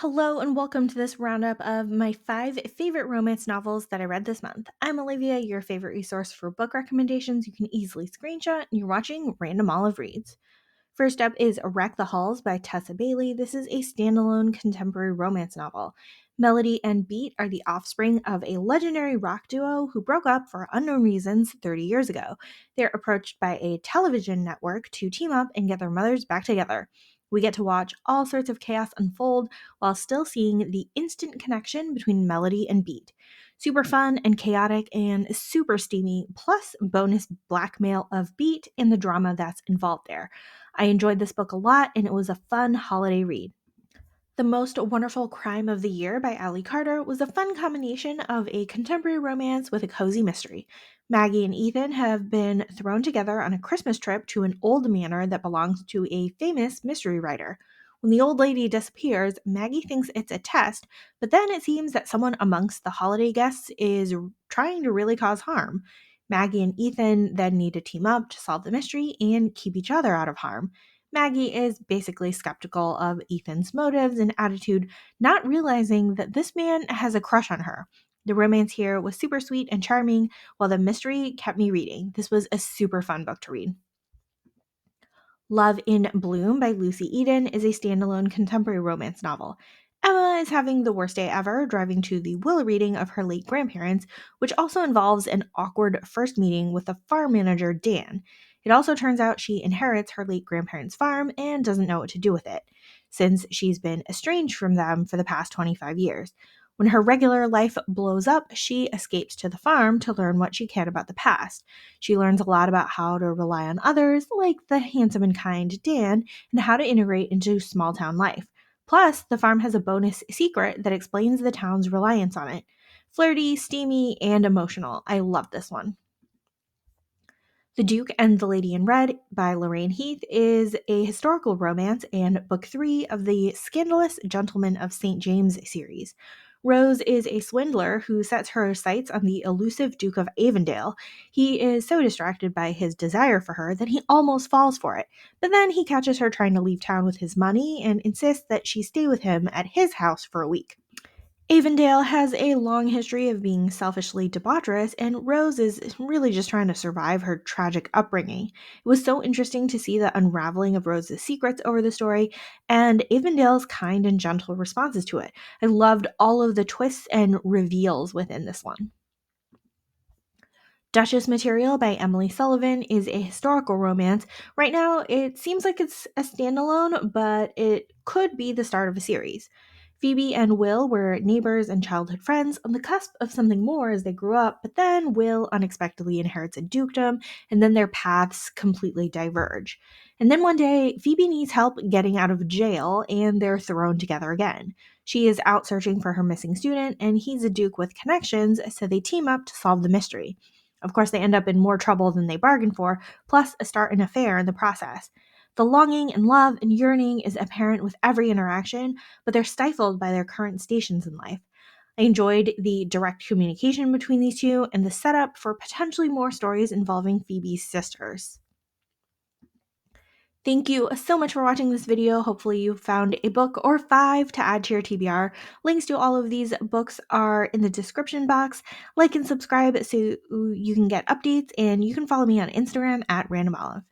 Hello, and welcome to this roundup of my 5 favorite romance novels that I read this month. I'm Olivia, your favorite resource for book recommendations you can easily screenshot, and you're watching Random Olive Reads. First up is Wreck the Halls by Tessa Bailey. This is a standalone contemporary romance novel. Melody and Beat are the offspring of a legendary rock duo who broke up for unknown reasons 30 years ago. They're approached by a television network to team up and get their mothers back together. We get to watch all sorts of chaos unfold while still seeing the instant connection between Melody and Beat. Super fun and chaotic and super steamy, plus bonus blackmail of Beat and the drama that's involved there. I enjoyed this book a lot, and it was a fun holiday read. The Most Wonderful Crime of the Year by Ali Carter was a fun combination of a contemporary romance with a cozy mystery. Maggie and Ethan have been thrown together on a Christmas trip to an old manor that belongs to a famous mystery writer. When the old lady disappears, Maggie thinks it's a test, but then it seems that someone amongst the holiday guests is trying to really cause harm. Maggie and Ethan then need to team up to solve the mystery and keep each other out of harm. Maggie is basically skeptical of Ethan's motives and attitude, not realizing that this man has a crush on her. The romance here was super sweet and charming, while the mystery kept me reading. This was a super fun book to read. Love in Bloom by Lucy Eden is a standalone contemporary romance novel. Emma is having the worst day ever driving to the will reading of her late grandparents, which also involves an awkward first meeting with the farm manager, Dan. It also turns out she inherits her late grandparents' farm and doesn't know what to do with it, since she's been estranged from them for the past 25 years. When her regular life blows up, she escapes to the farm to learn what she can about the past. She learns a lot about how to rely on others, like the handsome and kind Dan, and how to integrate into small town life. Plus, the farm has a bonus secret that explains the town's reliance on it. Flirty, steamy, and emotional. I love this one. The Duke and the Lady in Red by Lorraine Heath is a historical romance and book 3 of the Scandalous Gentleman of St. James series. Rose is a swindler who sets her sights on the elusive Duke of Avondale. He is so distracted by his desire for her that he almost falls for it, but then he catches her trying to leave town with his money and insists that she stay with him at his house for a week. Avondale has a long history of being selfishly debaucherous, and Rose is really just trying to survive her tragic upbringing. It was so interesting to see the unraveling of Rose's secrets over the story and Avondale's kind and gentle responses to it. I loved all of the twists and reveals within this one. Duchess Material by Emily Sullivan is a historical romance. Right now, it seems like it's a standalone, but it could be the start of a series. Phoebe and Will were neighbors and childhood friends on the cusp of something more as they grew up, but then Will unexpectedly inherits a dukedom, and then their paths completely diverge. And then one day, Phoebe needs help getting out of jail, and they're thrown together again. She is out searching for her missing student, and he's a duke with connections, so they team up to solve the mystery. Of course, they end up in more trouble than they bargained for, plus start an affair in the process. The longing and love and yearning is apparent with every interaction, but they're stifled by their current stations in life. I enjoyed the direct communication between these two and the setup for potentially more stories involving Phoebe's sisters. Thank you so much for watching this video. Hopefully you found a book or 5 to add to your TBR. Links to all of these books are in the description box. Like and subscribe so you can get updates, and you can follow me on Instagram at randomolive.